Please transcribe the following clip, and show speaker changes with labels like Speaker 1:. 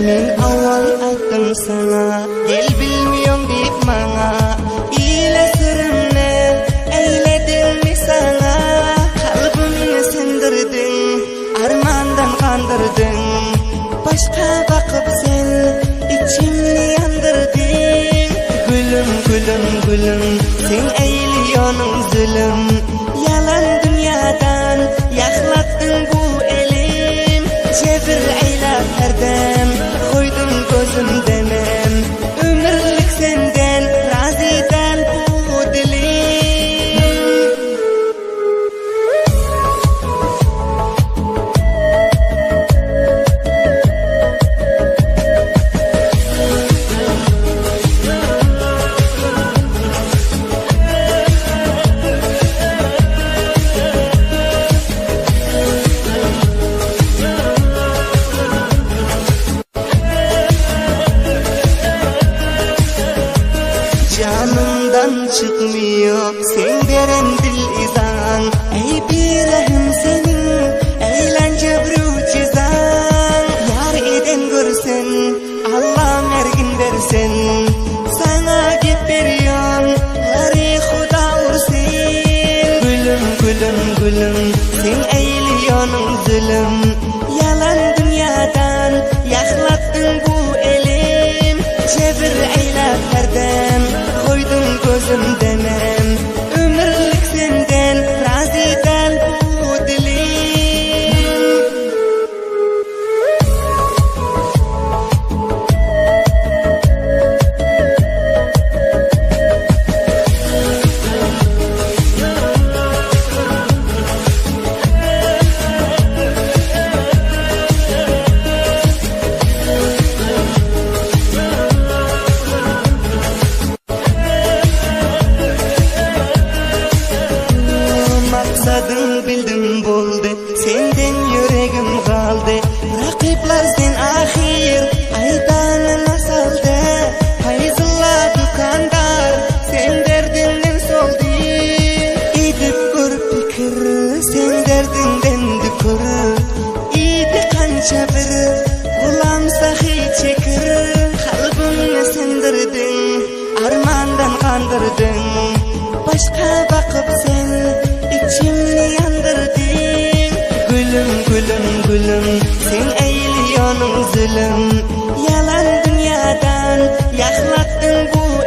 Speaker 1: Men avval aytdim sana, gel bilmiyorum deyip bana. İle sırrımni eyledin mi sana? Kalbimni sindirdin, armandan kandırdın. Başka bakıp sen içimni yandırdın. Gülüm gülüm gülüm, sen eğiliyorsun zulüm. Yalan dünyadan yaklattın bu elim. Cebir eylep herdem, koydum gözümden em. Ömürlük senden raziden bu dilim. Canımdan çıkmıyor sen veren dil izan. Ey bir rahim senin eğlence bir cezan. Yar eden görsen Allah mergin versen. Sana git veriyon gari huda ursin. Gülüm gülüm gülüm, sen eğiliyorsun zulüm. Yalan dünyadan yaklattın bu elim. Cebir eylep herdem, koydum gözümden em. Ömürlük senden raziden bu dilim. Maksadın bildim buldu, senden yüreğim kaldı. Rakipler sen ahir, aydanı nasaldı. Hayzılla dükandar, sen derdinden soldu. İdip gör fikir, sen derdinden dükür. İdi kanca bir, ulam sahi çekir. Kalbimni sindirdin, armandan kandırdın. Başka bakıp sen İçimni yandırdın. Gülüm gülüm gülüm, sen eğiliyorsun zulüm. Yalan dünyadan yaklattın bu